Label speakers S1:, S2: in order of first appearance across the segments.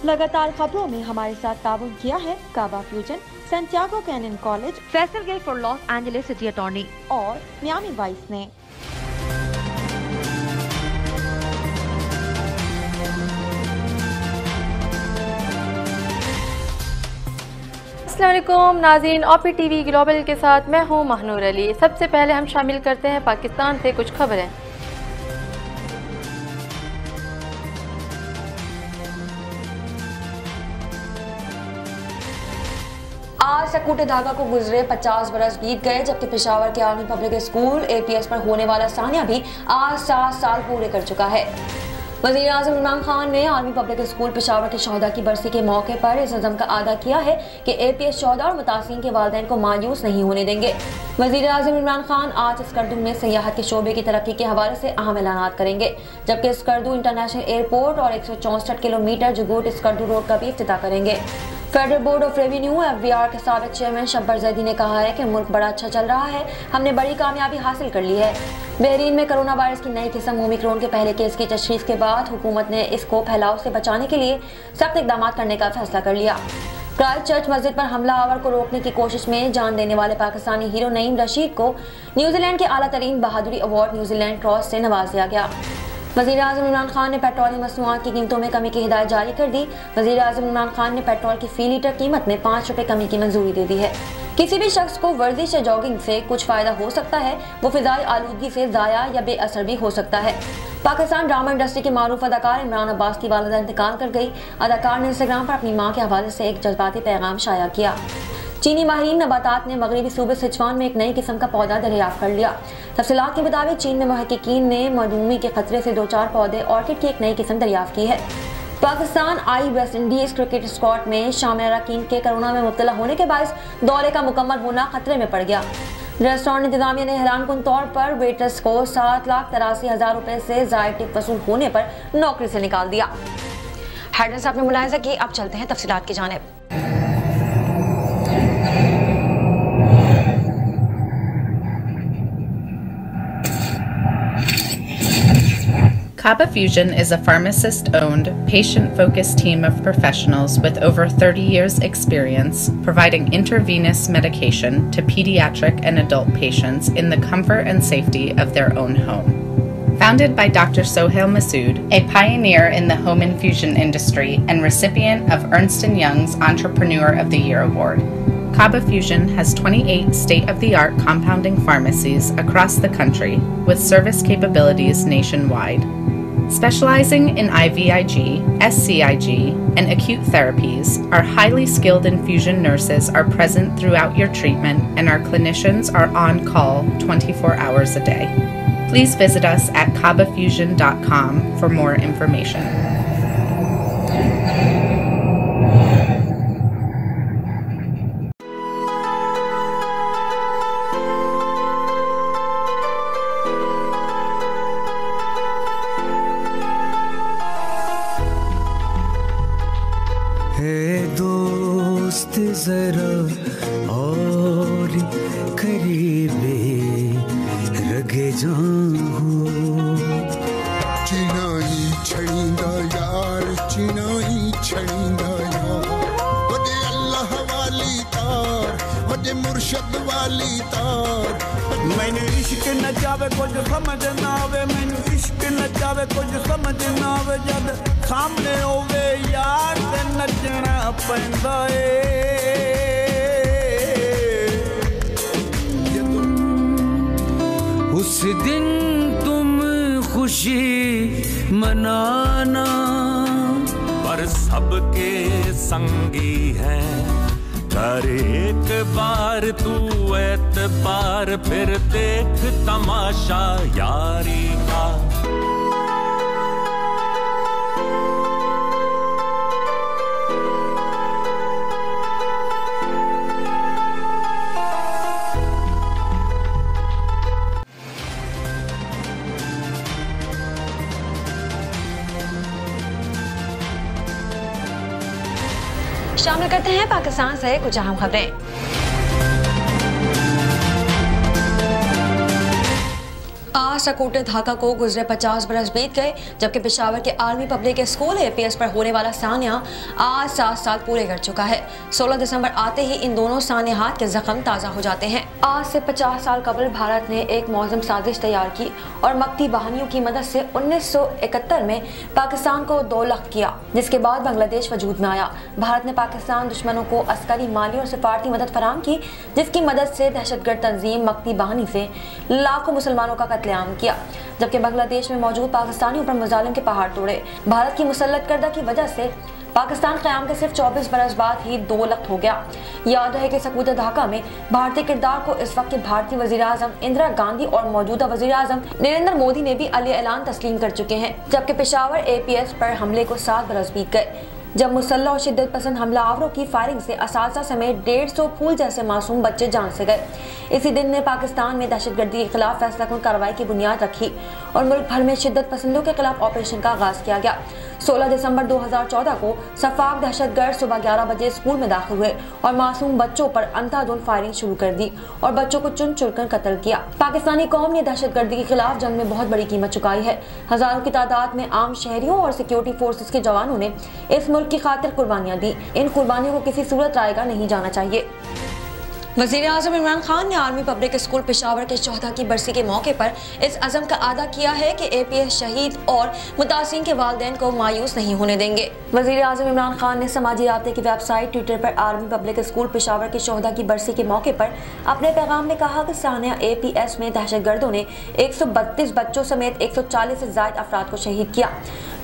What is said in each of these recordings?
S1: लगातार खबरों में हमारे साथ ताउन किया है काबा फ्यूजन, Santiago Canyon College, Faisal Gill for Los Angeles city attorney और मियामी वाइस ने।
S2: अस्सलामुअलैकुम नाज़रीन, ओपी टीवी ग्लोबल के साथ मैं हूं महनूर अली। सबसे पहले हम शामिल करते हैं पाकिस्तान से कुछ खबरें।
S3: आज सकूटे धागा को गुजरे 50 बरस बीत गए, जबकि पेशावर के आर्मी पब्लिक स्कूल APS पर होने वाला सानिया भी आज 7 साल पूरे कर चुका है। वज़ीर आज़म इमरान खान ने आर्मी पब्लिक स्कूल पेशावर के शोहदा की बरसी के मौके पर इस अज़म का अदा किया है कि APS शोहदा और मुतासिरीन के वालिदैन को मायूस नहीं होने देंगे। वज़ीर आज़म इमरान खान आज स्कर्दू में सियाहत के शोबे की तरक्की के हवाले से अहम ऐलानात करेंगे, जबकि स्कर्दू इंटरनेशनल एयरपोर्ट और 164 किलोमीटर जुगूट स्कर्दू रोड का भी इफ्तिताह करेंगे। Federal board of revenue FBR के साबिक चेयरमैन शब्बर जैदी ने कहा है कि मुल्क बड़ा अच्छा चल रहा है, हमने बड़ी कामयाबी हासिल कर ली है। बहरीन में कोरोना वायरस की नई किस्म ओमिक्रॉन के पहले केस की तशख़ीस के बाद हुकूमत ने इसको फैलाव से बचाने के लिए सख्त इक़दाम करने का फैसला कर लिया। क्राइस्ट चर्च मस्जिद पर हमला आवर को रोकने की कोशिश में जान देने वाले पाकिस्तानी हीरो नईम रशीद को न्यूजीलैंड के आला तरीन बहादुरी अवार्ड न्यूजीलैंड क्रॉस से नवाज दिया गया। वज़ीर आज़म इमरान खान ने पेट्रोलियम मसनूआत की कीमतों में कमी की हिदायत जारी कर दी। वज़ीर आज़म इमरान खान ने पेट्रोल की फी लीटर कीमत में 5 रुपए कमी की मंजूरी दे दी है। किसी भी शख्स को वर्जिश या जॉगिंग से कुछ फायदा हो सकता है, वो फिजाई आलूदगी से ज़ाया या बेअसर भी हो सकता है। पाकिस्तान ड्रामा इंडस्ट्री के मारूफ अदाकार इमरान अब्बास की वालिदा इंतकाल कर गई। अदाकार ने इंस्टाग्राम पर अपनी मां के हवाले से एक जज्बाती पैगाम शाया किया। चीनी माहिरीन नबातात ने मगरबी सूबे सिचवान में एक नई किस्म का पौधा दरियाफ्त कर लिया। तफसीलात के मुताबिक चीन में मुहक्किकीन ने मधुमेह के खतरे से 2-4 पौधे ऑर्किड की एक नई किस्म दरियाफ्त की है। Pakistan West Indies cricket squad में शामिल अरकान के कोरोना में मुब्तला होने के बायस दौरे का मुकम्मल होना खतरे में पड़ गया। रेस्टोरेंट इंतजामिया ने हैरानकुन तौर पर वेटर्स को 7,83,000 रुपए से ज़ायद टिप वसूल होने पर नौकरी से निकाल दिया। हेडलाइंस आपने मुलाहिजा की, अब चलते हैं तफसीलात की जानिब।
S4: Kaba Fusion is a pharmacist-owned, patient-focused team of professionals with over 30 years' experience providing intravenous medication to pediatric and adult patients in the comfort and safety of their own home. Founded by Dr. Sohail Masood, a pioneer in the home infusion industry and recipient of Ernst & Young's Entrepreneur of the Year Award, Kaba Fusion has 28 state-of-the-art compounding pharmacies across the country with service capabilities nationwide. Specializing in IVIG, SCIG, and acute therapies, our highly skilled infusion nurses are present throughout your treatment and our clinicians are on call 24 hours a day. Please visit us at kabafusion.com for more information.
S5: जरा और करीबे रगे जाऊं चिनाई छड़ींदा यार चिनाई छड़ींदा यार वदे अल्लाह वाली तार वदे मुर्शद वाली तार मैंने इश्क न जावे कुछ समझ ना आवे मैंने इश्क न जावे कुछ समझ ना आवे जद सामने होवे यार ते नचना पैंदा ए उस दिन तुम खुशी मनाना पर सबके संगी है कर एक बार तू एतबार फिर देख तमाशा यारी का
S3: शामिल करते हैं पाकिस्तान से कुछ अहम खबरें। आज सकूटे ढाका को गुजरे 50 बरस बीत गए, जबकि पेशावर के आर्मी पब्लिक स्कूल APS पर होने वाला सानिया आज 7 साल पूरे कर चुका है। 16 दिसंबर आते ही इन दोनों सानियात के जख्म ताज़ा हो जाते हैं। आज से 50 साल कबल भारत ने एक मौजम साजिश तैयार की और मक्ती बहानियों की मदद से 1971 में पाकिस्तान को 2 लाख किया, जिसके बाद बांग्लादेश वजूद में आया। भारत ने पाकिस्तान दुश्मनों को अस्करी, माली और सिफारती मदद फराहम की, जिसकी मदद से दहशतगर्द तंजीम मक्ती बहानी से लाखों मुसलमानों का कत्लेआम किया, जबकि बांग्लादेश में मौजूद पाकिस्तानियों पर मुजालिम के पहाड़ तोड़े। भारत की मुसल्लत करदा की वजह से पाकिस्तान क़याम के सिर्फ 24 बरस बाद ही 2 लाख हो गया। याद है कि सकूते ढाका में भारतीय किरदार को इस वक्त के भारतीय वज़ीर-ए-आज़म इंदिरा गांधी और मौजूदा वज़ीर-ए-आज़म नरेंद्र मोदी ने भी ऐलान तस्लीम कर चुके हैं, जबकि पेशावर APS पर हमले को 7 बरस बीत गए, जब मुसल्लह और शिद्दत पसंद हमलावरों की फायरिंग से असातिज़ा समेत 150 फूल जैसे मासूम बच्चे जान से गए। इसी दिन ने पाकिस्तान में दहशतगर्दी के खिलाफ फैसलाकुन कार्रवाई की बुनियाद रखी और मुल्क भर में शिद्दत पसंदों के खिलाफ ऑपरेशन का आगाज किया गया। 16 दिसंबर 2014 को सफाक दहशतगर्द सुबह 11 बजे स्कूल में दाखिल हुए और मासूम बच्चों पर अंधाधुंध फायरिंग शुरू कर दी और बच्चों को चुन चुनकर कत्ल किया। पाकिस्तानी कौम ने दहशतगर्दी के खिलाफ जंग में बहुत बड़ी कीमत चुकाई है। हजारों की तादाद में आम शहरियों और सिक्योरिटी फोर्सेस के जवानों ने इस मुल्क की खातिर कुर्बानियां दी। इन कुर्बानियों को किसी सूरत रायगा नहीं जाना चाहिए। वज़ीर-ए-आज़म इमरान खान ने आर्मी पब्लिक स्कूल पेशावर के शोहदा की बरसी के मौके पर इस अज़म का अदा किया है कि APS शहीद और मुतासिरीन के वालिदैन को मायूस नहीं होने देंगे। वज़ीर-ए-आज़म इमरान खान ने समाजी राब्ते की वेबसाइट ट्विटर पर आर्मी पब्लिक स्कूल पेशावर के शोहदा की बरसी के मौके पर अपने पैगाम में कहा कि सानिया APS में दहशतगर्दों ने 132 बच्चों समेत 140 से ज़ायद अफराद को शहीद किया।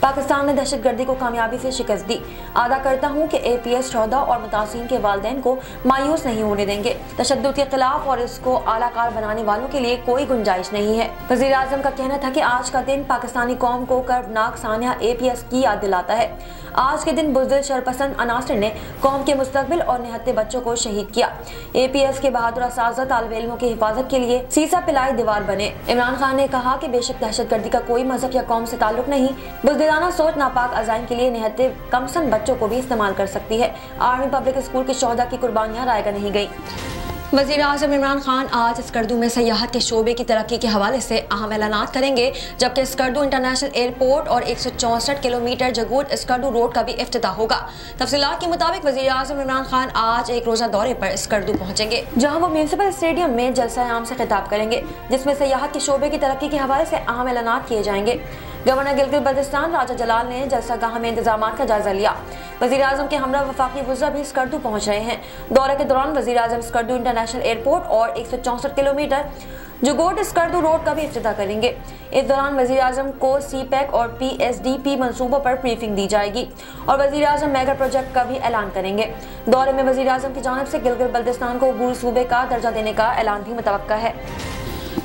S3: पाकिस्तान ने दहशतगर्दी को कामयाबी से शिकस्त दी। अदा करता हूँ कि APS शोहदा और मुतासिरीन के वालिदैन को मायूस नहीं होने देंगे। तशद्दुद के खिलाफ और इसको आलाकार बनाने वालों के लिए कोई गुंजाइश नहीं है। वज़ीर-ए-आज़म का कहना था कि आज का दिन पाकिस्तानी कौम को कर्बनाक सानिया APS की याद दिलाता है। आज के दिन बुज़दिल शरपसंद अनासर ने कौम के मुस्तकबिल और निहत्ते बच्चों को शहीद किया। APS के बहादुर असातिज़ा तालिब इल्मों की हिफाजत के लिए सीसा पिलाई दीवार बने। इमरान खान ने कहा कि बेशक दहशतगर्दी का कोई मजहब या कौम से ताल्लुक नहीं, बुज़दिलाना सोच नापाक अज़ाइम के लिए निहत्ते कमसन बच्चों को भी इस्तेमाल कर सकती है। आर्मी पब्लिक स्कूल के शोहदा की कुर्बानियां रायगा नहीं गई। वज़ीर-ए-आज़म इमरान खान आज स्कर्दू में सयाहत के शोबे की तरक्की के हवाले से अहम ऐलानात करेंगे, जबकि स्कर्दू इंटरनेशनल एयरपोर्ट और 164 किलोमीटर जगूट स्कर्दू रोड का भी इफ्तिताह होगा। तफसीलात के मुताबिक वज़ीर-ए-आज़म इमरान खान आज एक रोज़ा दौरे पर स्कर्दू पहुंचेंगे, जहां वो म्यूनिसिपल स्टेडियम में जलसा आम से खिताब करेंगे, जिसमें सयाहत के शोबे की तरक्की के हवाले से अहम ऐलानात किए जाएंगे। गवर्नर गिलगित बल्तिस्तान राजा जलाल ने जलसा गाह में इंतजामात का जायजा लिया। वज़ीर-ए-आज़म के हमरा वफाकी वज़रा भी स्कर्दू पहुंच रहे हैं। दौरे के दौरान वज़ीर-ए-आज़म स्कर्दू इंटरनेशनल एयरपोर्ट और 164 किलोमीटर जुगोट स्कर्दू रोड का भी इफ्तिताह करेंगे। इस दौरान वज़ीर-ए-आज़म को CPEC और PSDP मंसूबों पर ब्रीफिंग दी जाएगी और वज़ीर-ए-आज़म मेगा प्रोजेक्ट का भी ऐलान करेंगे। दौरे में वज़ीर-ए-आज़म की जानिब से गिलगित बल्तिस्तान को अबूरी सूबे का दर्जा देने का ऐलान भी मुतवक्का है।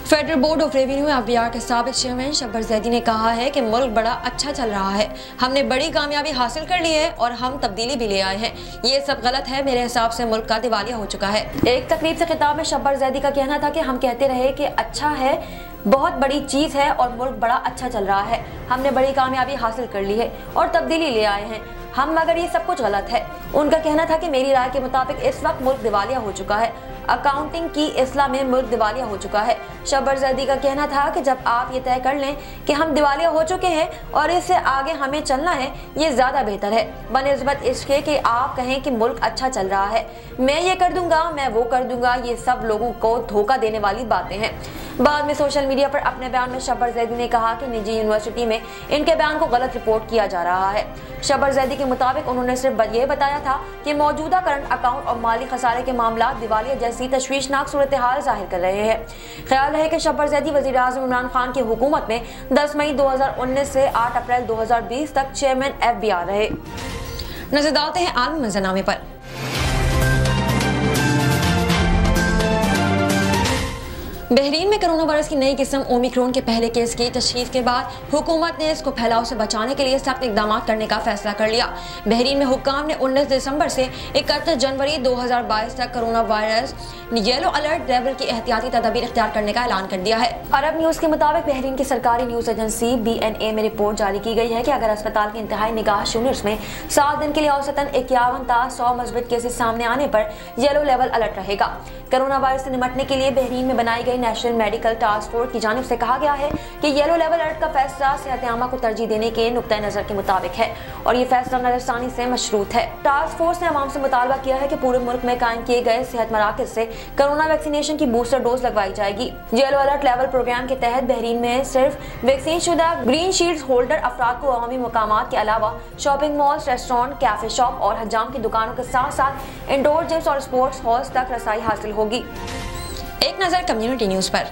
S3: Federal board of revenue FBR के साबिक चेयरमैन शब्बर जैदी ने कहा है कि मुल्क बड़ा अच्छा चल रहा है, हमने बड़ी कामयाबी हासिल कर ली है और हम तब्दीली भी ले आए हैं। ये सब गलत है, मेरे हिसाब से मुल्क का दिवालिया हो चुका है। एक तकरीब से खिताब में शब्बर जैदी का कहना था कि हम कहते रहे कि अच्छा है, बहुत बड़ी चीज़ है और मुल्क बड़ा अच्छा चल रहा है, हमने बड़ी कामयाबी हासिल कर ली है और तब्दीली ले आए हैं हम, मगर ये सब कुछ गलत है। उनका कहना था कि मेरी राय के मुताबिक इस वक्त मुल्क दिवालिया हो चुका है, अकाउंटिंग की इस्लाह में मुल्क दिवालिया हो चुका है। शब्बर जैदी का कहना था कि जब आप ये तय कर लें कि हम दिवालिया हो चुके हैं और इससे आगे हमें चलना है, ये ज़्यादा बेहतर है बनिस्बत इसके कि आप कहें कि मुल्क अच्छा चल रहा है, मैं ये कर दूंगा, मैं वो कर दूंगा, ये सब लोगों को धोखा देने वाली बातें हैं। बाद में सोशल मीडिया पर अपने बयान में शब्बर जैदी ने कहा कि निजी यूनिवर्सिटी में इनके बयान को गलत रिपोर्ट किया जा रहा है। शब्बर जैदी के मुताबिक उन्होंने सिर्फ ये बताया था कि मौजूदा करंट अकाउंट और माली खसारे के मामला दिवालिया जैसी तशवीशनाक सूरत हाल जाहिर कर रहे हैं। ख्याल है कि शब्बर जैदी वज़ीर-ए-आज़म इमरान खान की हुकूमत में 10 मई 2019 से 8 अप्रैल 2020 तक चेयरमैन FBR रहे। नजर डालते हैं आलमी मंजरनामे पर। बहरीन में कोरोना वायरस की नई किस्म ओमिक्रॉन के पहले केस की तशखीस के बाद हुकूमत ने इसको फैलाव से बचाने के लिए सख्त इकदाम करने का फैसला कर लिया। बहरीन में हुक्काम ने 19 दिसंबर से 31 जनवरी 2022 तक corona virus yellow alert level की एहतियाती तदाबीर इख्तियार करने का ऐलान कर दिया है। अरब न्यूज के मुताबिक बहरीन की सरकारी न्यूज एजेंसी BNA में रिपोर्ट जारी की गई है कि अगर अस्पताल के इंतहाई निगाह यूनिट्स में 7 दिन के लिए औसतन 51 ता 100 मस्बत केसेस सामने आने पर येलो लेवल अलर्ट रहेगा। कोरोना वायरस से निपटने के लिए बहरीन में बनाई गई नेशनल मेडिकल टास्क फोर्स की जानिब से कहा गया है कि येलो लेवल अलर्ट का फैसला सेहत आमा को तरजीह देने के नुक्ता नजर के मुताबिक है और ये फैसला नजरसानी से मशरूत है। टास्क फोर्स ने अवाम से मुतालबा किया है कि पूरे मुल्क में कायम किए गए सेहत मराकज से कोरोना वैक्सीनेशन की बूस्टर डोज लगवाई जाएगी। येलो अलर्ट लेवल प्रोग्राम के तहत बहरीन में सिर्फ वैक्सीन शुदा ग्रीन शील्ड होल्डर अफराद को अवामी मुकामात के अलावा shopping malls, restaurant, cafe shop और हजाम की दुकानों के साथ साथ इंडोर जिम्स और स्पोर्ट्स हॉल्स तक रसाई हासिल होगी। एक नजर कम्युनिटी न्यूज पर।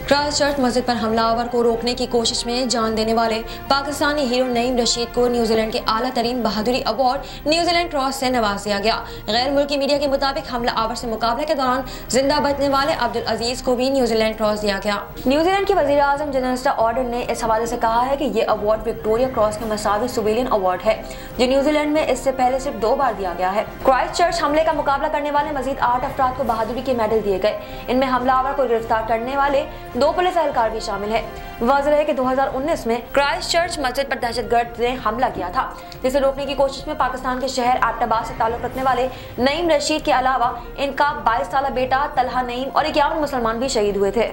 S3: क्राइस्टचर्च मस्जिद पर हमलावर को रोकने की कोशिश में जान देने वाले पाकिस्तानी हीरो नईम रशीद को न्यूजीलैंड के आला तरीन बहादुरी अवार्ड न्यूजीलैंड क्रॉस से नवाज दिया गया। गैर मुल्की मीडिया के मुताबिक हमलावर से मुकाबले के दौरान जिंदा बचने वाले अब्दुल अजीज को भी न्यूजीलैंड क्रॉस दिया गया। न्यूजीलैंड के वजीर आजम जनरल ऑर्डर ने इस हवाले से कहा है कि ये अवार्ड विक्टोरिया क्रॉस के मसावी सिविलियन अवार्ड है जो न्यूजीलैंड में इससे पहले सिर्फ 2 बार दिया गया है। क्राइस्टचर्च हमले का मुकाबला करने वाले मजीद 8 अफराद को बहादुरी के मेडल दिए गए। इनमें हमलावर को गिरफ्तार करने वाले 2 पुलिस एहलकार भी शामिल है। वाज़ेह है कि 2019 में क्राइस्टचर्च मस्जिद पर दहशतगर्द ने हमला किया था जिसे रोकने की कोशिश में पाकिस्तान के शहर एबटाबाद से ताल्लुक रखने वाले नईम रशीद के अलावा इनका 22 साल बेटा तलहा नईम और 51 मुसलमान भी शहीद हुए थे।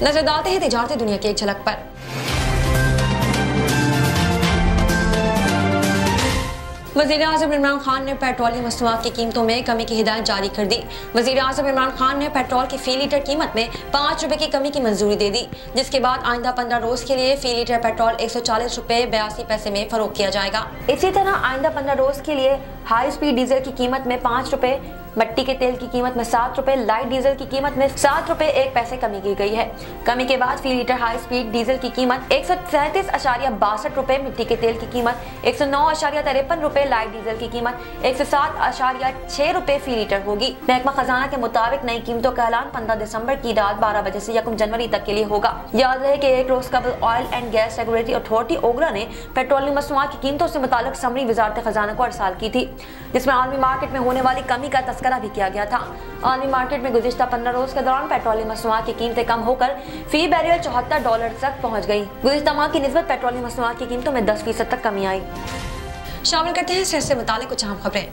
S3: नजर डालते हैं तिजारती दुनिया की एक झलक पर। वज़ीर आज़म इमरान खान ने पेट्रोलियम मसनूआत की कीमतों में कमी की हिदायत जारी कर दी। वज़ीर आज़म इमरान खान ने पेट्रोल की फी लीटर कीमत में 5 रुपए की कमी की मंजूरी दे दी, जिसके बाद आइंदा 15 रोज के लिए फी लीटर पेट्रोल 140 रुपए 82 पैसे में फरोख्त किया जाएगा। इसी तरह आइंदा 15 रोज के लिए हाई स्पीड डीजल की कीमत में 5 रुपए, मट्टी के तेल की कीमत में 7 रुपए, लाइट डीजल की कीमत में 7 रुपए 1 पैसे कमी की गई है। कमी के बाद फी लीटर हाई स्पीड डीजल की कीमत 137.62 रुपए, मिट्टी के तेल की कीमत 109.53 रुपए, लाइट डीजल की कीमत 107.6 रुपए फी लीटर होगी। महकमा खजाना के मुताबिक नई कीमतों का ऐलान 15 दिसंबर की रात 12 बजे से 1 जनवरी तक के लिए होगा। याद रहे कि एक रोज कबल oil and gas regulatory authority OGRA ने पेट्रोलियम मसनूआत की कीमतों से मुताल्लिक समरी वजारत खजाना को अरसाल की थी, जिसमें आलमी मार्केट में होने वाली कमी का तस्करा भी किया गया था। आलमी मार्केट में गुज़िश्ता 15 रोज के दौरान पेट्रोलियम मसनूआत की कीमतें कम होकर फी बैरल $74 तक पहुंच गई। गुज़िश्ता माह की निस्बत पेट्रोलियम मसनूआत की कीमतों में 10% तक कमी आई। शामिल करते हैं सेहत से मुताल्लिक कुछ अहम खबरें।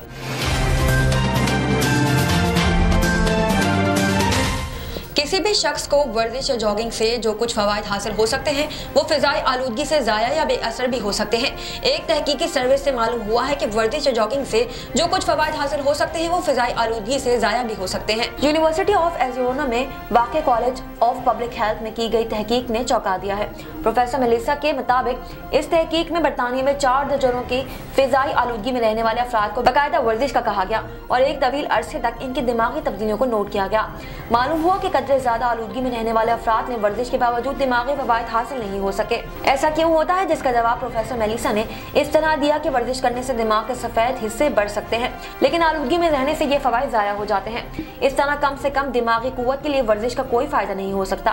S3: किसी भी शख्स को वर्जिश या जॉगिंग से जो कुछ फवायद हासिल हो सकते हैं वो फिजाई आलूदगी से ज़ाया या बेअसर भी हो सकते हैं। एक तहकीकी सर्वे से मालूम हुआ है कि वर्जिश या जॉगिंग से जो कुछ फवायद हासिल हो सकते हैं वो फिजाई आलूदगी से ज़ाया भी हो सकते हैं। यूनिवर्सिटी ऑफ एरिज़ोना में वाक़े कॉलेज ऑफ पब्लिक हेल्थ में की गई तहकीक ने चौंका दिया है। प्रोफेसर मेलिसा के मुताबिक इस तहकीक में बरतानिया में 4 दर्जनों की फिजाई आलूदगी में रहने वाले अफराद को बाकायदा वर्जिश का कहा गया और एक तवील अरसे तक इनकी दिमागी तब्दीलियों को नोट किया गया। मालूम हुआ कि कदरे ज्यादा आलूदगी में रहने वाले अफराद ने वर्जिश के बावजूद दिमागी फवायद हासिल नहीं हो सके। ऐसा क्यों होता है, जिसका जवाब प्रोफेसर मेलिसा ने इस तरह दिया कि वर्जिश करने से दिमाग के सफेद हिस्से बढ़ सकते हैं, लेकिन आलूदगी में रहने से ये फवायद जाया हो जाते हैं। इस तरह कम से कम दिमागी कुव्वत के लिए वर्जिश का कोई फायदा नहीं हो सकता।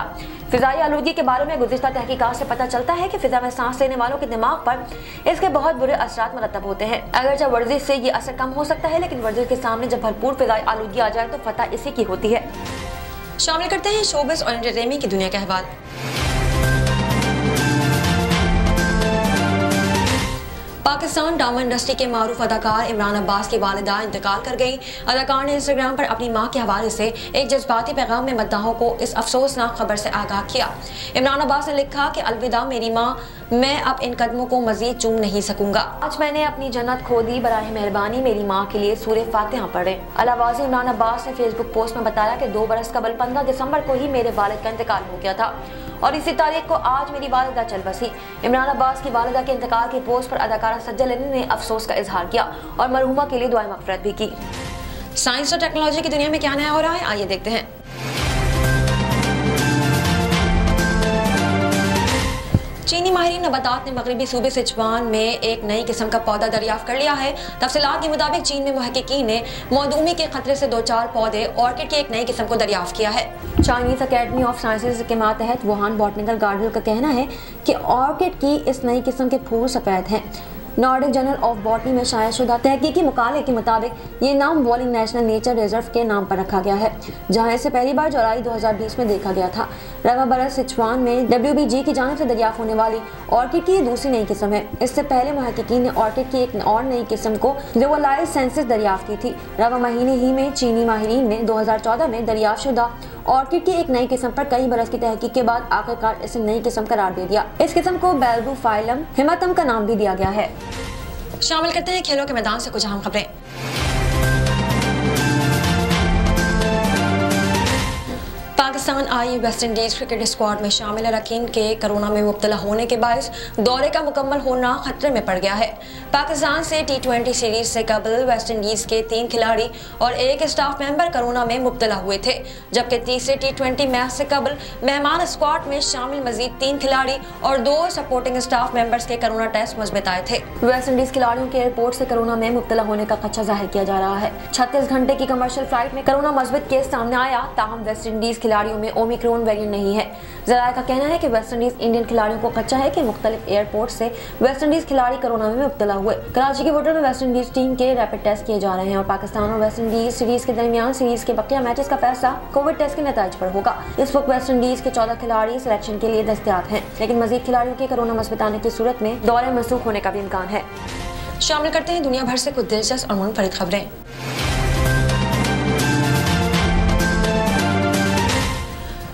S3: फिजाई आलूदगी के बारे में गुज़िश्ता तहकीकात से पता चलता है कि फिजा में सांस लेने वालों के दिमाग पर इसके बहुत बुरे असरात मुरतब होते हैं। अगरचे वर्जिश से ये असर कम हो सकता है, लेकिन वर्जिश के सामने जब भरपूर फिजाई आलूदगी आ जाए तो फतह इसी की होती है। शामिल करते हैं शोबिज़ और एंटरटेनमेंट की दुनिया के अहवाल। पाकिस्तान ड्रामा इंडस्ट्री के मारूफ अदाकार इमरान अब्बास की वालिदा इंतकाल कर गई। अदाकार ने इंस्टाग्राम पर अपनी मां के हवाले से एक जज्बाती पैगाम में मद्दाहों को इस अफसोसनाक खबर से आगाह किया। इमरान अब्बास ने लिखा कि अलविदा मेरी मां, मैं अब इन कदमों को मजीद चूम नहीं सकूंगा। आज मैंने अपनी जन्नत खो दी, बराह मेहरबानी मेरी मां के लिए सूरे फातिहा पढ़े। अलावाज़ी इमरान अब्बास ने फेसबुक पोस्ट में बताया कि 2 बरस कबल 15 दिसंबर को ही मेरे वालिद का इंतकाल हो गया था और इसी तारीख को आज मेरी वालिदा चल बसी। इमरान अब्बास की वालिदा के इंतकाल की पोस्ट पर अदाकारा सज्जल अली ने अफसोस का इजहार किया और मरहुमा के लिए दुआए मग़फ़िरत भी की। साइंस और टेक्नोलॉजी की दुनिया में क्या नया हो रहा है, आइए देखते हैं। चीनी माहिरीन नबातात ने मगरबी सूबे सिचुआन में एक नई किस्म का पौधा दरियाफ्त कर लिया है। तफसीलात के मुताबिक चीन में मुहक्किकीन ने मौदूमी के खतरे से 2-4 पौधे ऑर्किड की एक नई किस्म को दरियाफ्त किया है। चाइनीज अकेडमी ऑफ साइंसेज के मातहत वुहान बॉटनिकल गार्डन का कहना है कि ऑर्किड की इस नई किस्म के फूल सफ़ेद हैं नॉर्डिक जर्नल ऑफ बॉटनी में शाया शुदा तहकीकी मुकाले के मुताबिक ये नाम वॉलिंग नेशनल नेचर रिजर्व के नाम पर रखा गया है, जहां इसे पहली बार जुलाई 2020 में देखा गया था। रवा बरस सिचुआन में WBG की जानिब से दरियाफ्त होने वाली ऑर्किड की दूसरी नई किस्म है। इससे पहले मुहक्किकीन ने ऑर्किड की एक और नई किस्म को रिवोलाइज सेंसिस दरियाफ्त की थी। रवा महीने ही में चीनी माहिरीन ने 2014 में दरियाफ्त शुदा ऑर्किड की एक नई किस्म पर कई बरस की तहकीक के बाद आखिरकार इसे नई किस्म करार दे दिया। इस किस्म को बेल्बोफाइलम हिमातम का नाम भी दिया गया है। शामिल करते हैं खेलों के मैदान से कुछ अहम खबरें। पाकिस्तान आई वेस्ट इंडीज क्रिकेट स्क्वाड में शामिल अरकान के कोरोना में मुब्तला होने के बायस दौरे का मुकम्मल होना खतरे में पड़ गया है। पाकिस्तान से T20 सीरीज से कबल वेस्ट इंडीज के 3 खिलाड़ी और एक स्टाफ मेंबर कोरोना में मुब्तला हुए थे, जबकि तीसरे T20 मैच से कबल मेहमान स्क्वाड में शामिल मजीद 3 खिलाड़ी और 2 सपोर्टिंग स्टाफ मेंबर्स के कोरोना टेस्ट मुस्बत आए थे। वेस्ट इंडीज खिलाड़ियों के एयरपोर्ट से कोरोना में मुब्तला होने का खदशा जाहिर किया जा रहा है। 36 घंटे की कमर्शियल फ्लाइट में कोरोना मुस्बत केस सामने आया, ताहम वेस्ट इंडीज खिलाड़ियों में ओमिक्रॉन वेरिएंट नहीं है। ज़राए का कहना है कि वेस्ट इंडीज इंडियन खिलाड़ियों को खदशा है कि मुख्तलिफ एयरपोर्ट से वेस्ट इंडीज खिलाड़ी कोरोना में मुब्तला हुए। कराची के होटल में वेस्ट इंडीज टीम के रैपिड टेस्ट किए जा रहे हैं और पाकिस्तान और वेस्ट इंडीज सीरीज के दरमियान सीरीज के बकिया मैचेस का फैसला कोविड टेस्ट के नतीजे पर होगा। इस वक्त वेस्ट इंडीज के 14 खिलाड़ी सिलेक्शन के लिए दस्तयाब हैं, लेकिन मजीद खिलाड़ियों के कोरोना मुस्बत आने की सूरत में दौरे मनसूख होने का भी इम्कान है। शामिल करते हैं दुनिया भर से कुछ दिलचस्प और मुनफरिद खबरें।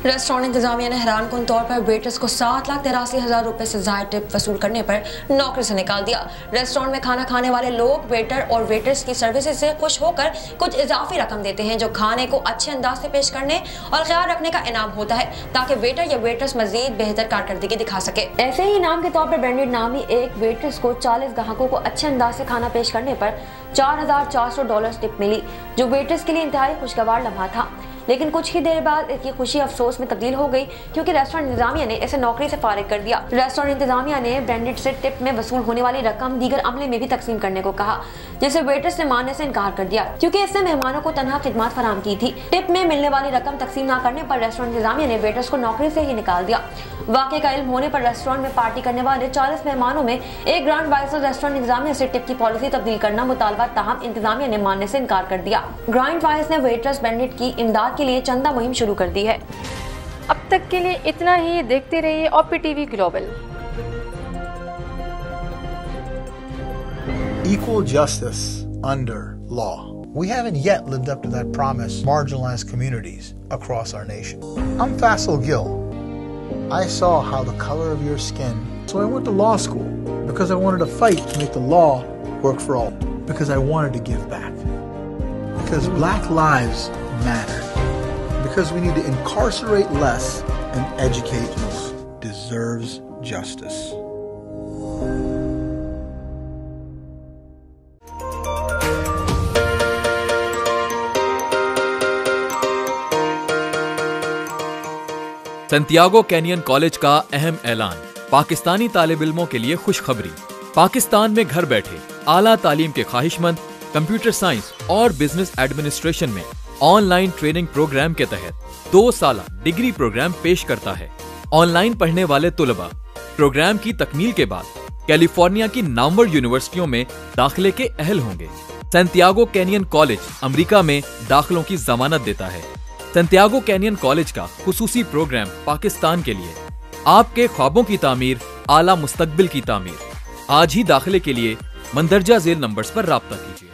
S3: रेस्टोरेंट इंतजामिया ने हैरानकुन तौर पर वेटर्स को 7,83,000 रुपए से ज़ायद टिप वसूल करने पर नौकरी से निकाल दिया। रेस्टोरेंट में खाना खाने वाले लोग वेटर और वेटर्स की सर्विसेज से खुश होकर कुछ इजाफी रकम देते हैं, जो खाने को अच्छे अंदाज से पेश करने और ख्याल रखने का इनाम होता है, ताकि वेटर या वेटर्स मजीद बेहतर कारकर्दगी दिखा सके। ऐसे ही इनाम के तौर पर ब्रांडेड नामी एक वेटर्स को 40 ग्राहकों को अच्छे अंदाज से खाना पेश करने पर $4,400 टिप मिली, जो वेटर्स के लिए इंतहाई खुशगवार लम्हा था। लेकिन कुछ ही देर बाद इसकी खुशी अफसोस में तब्दील हो गई, क्योंकि रेस्टोरेंट इंतजामिया ने इसे नौकरी से फारिग कर दिया। रेस्टोरेंट इंतजामिया ने ब्रांडेड से टिप में वसूल होने वाली रकम दीगर अमले में भी तकसीम करने को कहा, जिसे वेटर्स ने मानने से इनकार कर दिया, क्योंकि इसने मेहमानों को तनहा खिदमत फराहम की थी। टिप में मिलने वाली रकम तकसीम न करने पर रेस्टोरेंट इंतजामिया ने वेटर्स को नौकरी से ही निकाल दिया। वाक़े का इल्म होने पर रेस्टोरेंट में पार्टी करने वाले 40 मेहमानों में एक ग्रांड वाइस रेस्टोरेंट इंतजामिया से टिप की पॉलिसी तब्दील करना मुतालबा, ताहम इंतजामिया ने मानने से इनकार कर दिया। ग्रांड वाइस ने वेटर्स ब्रांडेड की इमदाद के लिए चंदा मुहिम शुरू कर दी है।
S2: अब तक के लिए इतना ही। देखते रहिए OP-TV global.
S6: Equal justice under law. We haven't yet lived up to that promise, marginalized communities across our nation. I'm Faisal Gill. I saw how the color of your skin, so I went to law school because I wanted to fight to make the law work for all, because I wanted to give back, because black lives matter, because we need to incarcerate less and educate who deserves justice.
S7: Santiago canyon college का अहम ऐलान। पाकिस्तानी तालिब इल्मों के लिए खुशखबरी। पाकिस्तान में घर बैठे आला तालीम के ख्वाहिशमंद कंप्यूटर साइंस और बिजनेस एडमिनिस्ट्रेशन में ऑनलाइन ट्रेनिंग प्रोग्राम के तहत 2 साला डिग्री प्रोग्राम पेश करता है। ऑनलाइन पढ़ने वाले तुलबा प्रोग्राम की तकमील के बाद कैलिफोर्निया की नामवर यूनिवर्सिटियों में दाखिले के अहल होंगे। सैंटियागो कैनियन कॉलेज अमेरिका में दाखिलों की जमानत देता है। सैंटियागो कैनियन कॉलेज का खुसूसी प्रोग्राम पाकिस्तान के लिए आपके ख्वाबों की तामीर, आला मुस्तकबिल की तामीर। आज ही दाखिले के लिए मंदरजा झेल नंबर्स पर राब्ता कीजिए।